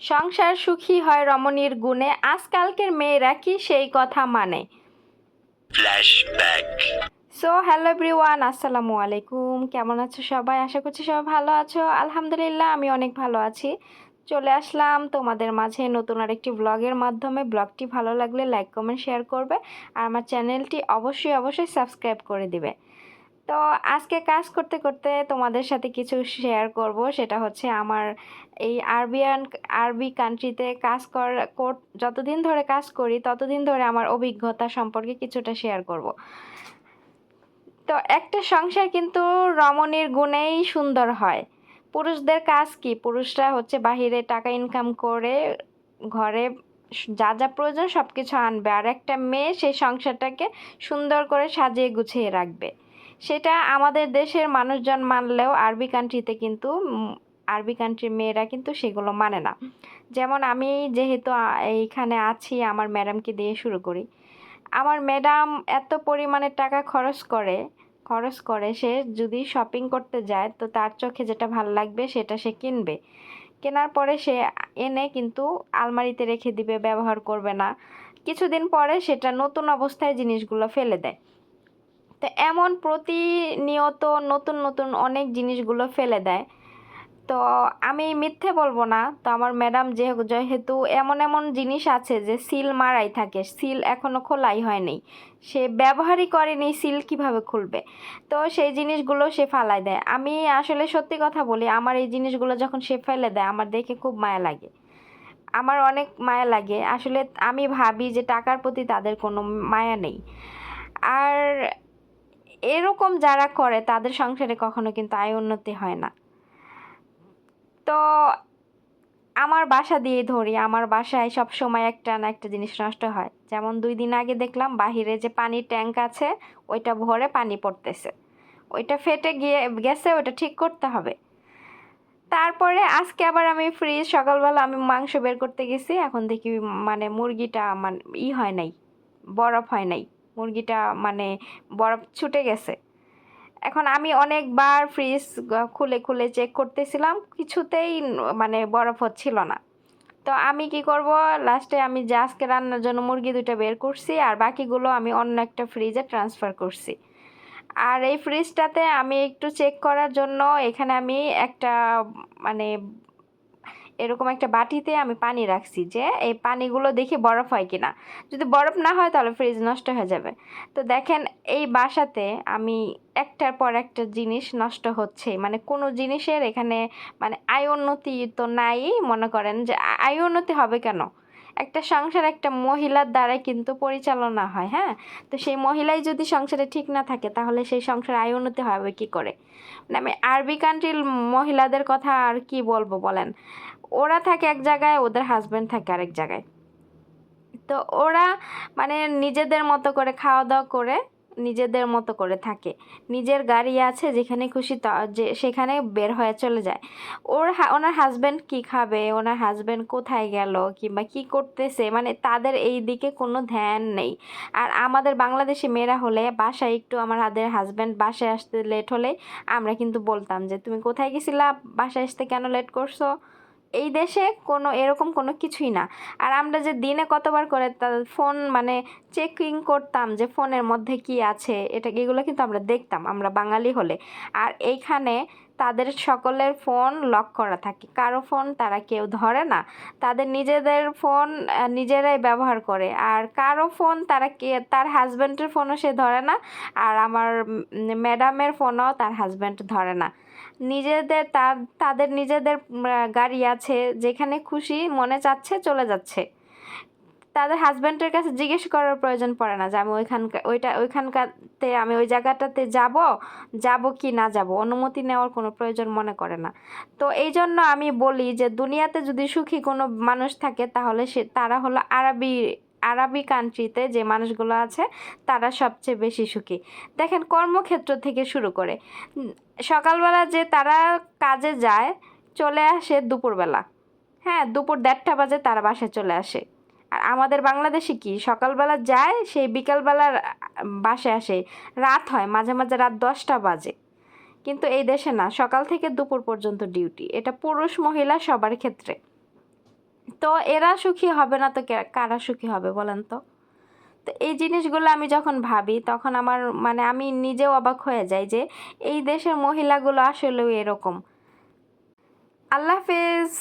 সংসার সুখী হয় রমণীর গুণে, আজকালকের মেয়েরা কি সেই কথা মানে? ফ্ল্যাশব্যাক। সো হ্যালো এভরিওয়ান, আসসালামু আলাইকুম। কেমন আছো সবাই? আশা করছি সবাই ভালো আছো। আলহামদুলিল্লাহ, আমি অনেক ভালো আছি। চলে আসলাম তোমাদের মাঝে নতুন আরেকটি ব্লগের মাধ্যমে। ব্লগটি ভালো লাগলে লাইক কমেন্ট শেয়ার করবে, আর আমার চ্যানেলটি অবশ্যই সাবস্ক্রাইব করে দিবে। তো আজকে কাজ করতে করতে তোমাদের সাথে কিছু শেয়ার করব, সেটা হচ্ছে আমার এই আরবি কান্ট্রিতে কাজ যতদিন ধরে কাজ করি ততদিন ধরে আমার অভিজ্ঞতা সম্পর্কে কিছুটা শেয়ার করব। তো একটা সংসার কিন্তু রমণীর গুণেই সুন্দর হয়। পুরুষদের কাজ কি? পুরুষরা হচ্ছে বাহিরে টাকা ইনকাম করে ঘরে যা যা প্রয়োজন সব কিছু আনবে, আর একটা মেয়ে সেই সংসারটাকে সুন্দর করে সাজিয়ে গুছিয়ে রাখবে। সেটা আমাদের দেশের মানুষজন মানলেও আরবি কান্ট্রির মেয়েরা কিন্তু সেগুলো মানে না। যেমন আমি যেহেতু এইখানে আছি, আমার ম্যাডামকে দিয়ে শুরু করি। আমার ম্যাডাম এত পরিমাণে টাকা খরচ করে সে যদি শপিং করতে যায় তো তার চোখে যেটা ভালো লাগবে সেটা সে কিনবে। কেনার পরে সে এনে কিন্তু আলমারিতে রেখে দিবে, ব্যবহার করবে না। কিছুদিন পরে সেটা নতুন অবস্থায় জিনিসগুলো ফেলে দেয়। তো এমন প্রতিনিয়ত নতুন নতুন অনেক জিনিসগুলো ফেলে দেয়। তো আমি মিথ্যে বলবো না, তো আমার ম্যাডাম যেহেতু এমন এমন জিনিস আছে যে সিল মারাই থাকে, সিল এখনো খোলাই হয়নি, সে ব্যবহারই করেনি, সিল কিভাবে খুলবে? তো সেই জিনিসগুলো সে ফালাই দেয়। আমি আসলে সত্যি কথা বলি, আমার এই জিনিসগুলো যখন সে ফেলে দেয় আমার দেখে খুব মায়া লাগে। আমার অনেক মায়া লাগে আসলে। আমি ভাবি যে টাকার প্রতি তাদের কোনো মায়া নেই। আর এরকম যারা করে তাদের সংসারে কখনো কিন্তু আয় উন্নতি হয় না। তো আমার বাসা দিয়ে ধরি, আমার বাসায় সব সময় একটা না একটা জিনিস নষ্ট হয়। যেমন 2 দিন আগে দেখলাম বাহিরে যে পানির ট্যাঙ্ক আছে ওইটা ভরে পানি পড়তেছে, ওইটা ফেটে গেছে, ওইটা ঠিক করতে হবে। তারপরে আজকে আবার আমি সকালবেলা আমি মাংস বের করতে গেছি, এখন দেখি মানে মুরগিটা মানে হয় নাই, বরফ হয় নাই, মুরগিটা মানে বরফ ছুটে গেছে। এখন আমি অনেকবার খুলে খুলে চেক করতেছিলাম, কিছুতেই মানে বরফ হচ্ছিল না। তো আমি কি করব, লাস্টে আমি যে আজকে রান্নার জন্য মুরগি 2টা বের করছি আর বাকিগুলো আমি অন্য একটা ফ্রিজে ট্রান্সফার করছি। আর এই ফ্রিজটাতে আমি একটু চেক করার জন্য এখানে আমি একটা মানে এরকম একটা বাটিতে আমি পানি রাখছি, যে এই পানিগুলো দেখি বরফ হয় কিনা। যদি বরফ না হয় তাহলে ফ্রিজ নষ্ট হয়ে যাবে। তো দেখেন, এই বাসাতে আমি একটার পর একটা জিনিস নষ্ট হচ্ছে, মানে কোনো জিনিসের এখানে মানে আয় উন্নতি তো নাই। মনে করেন যে আয় উন্নতি হবে কেন? একটা সংসার একটা মহিলার দ্বারাই কিন্তু পরিচালনা হয়, হ্যাঁ। তো সেই মহিলাই যদি সংসারে ঠিক না থাকে তাহলে সেই সংসারে আয় উন্নতি হবে কি করে? মানে আমি আরবি কান্ট্রির মহিলাদের কথা আর কি বলবো বলেন। ওরা থাকে এক জায়গায়, ওদের হাজবেন্ড থাকে আরেক জায়গায়। তো ওরা মানে নিজেদের মতো করে খাওয়া দাওয়া করে নিজেদের মতো করে থাকে। নিজের গাড়ি আছে, যেখানে খুশি যে সেখানে বের হয়ে চলে যায়। ওনার হাজবেন্ড কি খাবে, ওনার হাজবেন্ড কোথায় গেল কিংবা কি করতেছে, মানে তাদের এই দিকে কোনো ধ্যান নেই। আর আমাদের বাংলাদেশি মেয়েরা হলে বাসায় একটু আমাদের হাজবেন্ড বাসায় আসতে লেট হলে আমরা কিন্তু বলতাম যে তুমি কোথায় গেছিলা, বাসায় আসতে কেন লেট করছো? এই দেশে এরকম কোনো কিছুই না। আর আমরা যে দিনে কতবার করে তাদের ফোন মানে চেকিং করতাম যে ফোনের মধ্যে কি আছে, এগুলো কিন্তু আমরা দেখতাম, আমরা বাঙালি হলে। আর এইখানে তাদের সকলের ফোন লক করা থাকে, কারো ফোন তারা কেউ ধরে না। তাদের নিজেদের ফোন নিজেরাই ব্যবহার করে, আর কারো ফোন তার হাজব্যান্ডের ফোনও সে ধরে না। আর আমার ম্যাডামের ফোনও তার হাজব্যান্ড ধরে না। তাদের নিজেদের গাড়ি আছে, যেখানে খুশি মনে চাচ্ছে চলে যাচ্ছে। তাদের হাজব্যান্ডের কাছে জিজ্ঞেস করার প্রয়োজন পড়ে না যে আমি ওইখানকারতে আমি ওই জায়গাটাতে যাব কি না যাব, অনুমতি নেওয়ার কোনো প্রয়োজন মনে করে না। তো এই জন্য আমি বলি যে দুনিয়াতে যদি সুখী কোনো মানুষ থাকে তাহলে তারা হলো আরবি কান্ট্রিতে যে মানুষগুলো আছে তারা সবচেয়ে বেশি সুখী। দেখেন, কর্মক্ষেত্র থেকে শুরু করে সকালবেলা যে তারা কাজে যায়, চলে আসে দুপুরবেলা। হ্যাঁ, দুপুর 1:30 বাজে তারা বাসায় চলে আসে। আর আমাদের বাংলাদেশে কি সকালবেলা যায়, সেই বিকালবেলা বাসায় আসে, রাত হয়, মাঝে মাঝে রাত 10টা বাজে। কিন্তু এই দেশে না, সকাল থেকে দুপুর পর্যন্ত ডিউটি, এটা পুরুষ মহিলা সবার ক্ষেত্রে। তো এরা সুখী হবে না তো কারা সুখী হবে বলেন তো? তো এই জিনিসগুলো আমি যখন ভাবি তখন আমার মানে আমি নিজেও অবাক হয়ে যাই যে এই দেশের মহিলাগুলো আসলেও এরকম। আল্লাহ হাফেজ।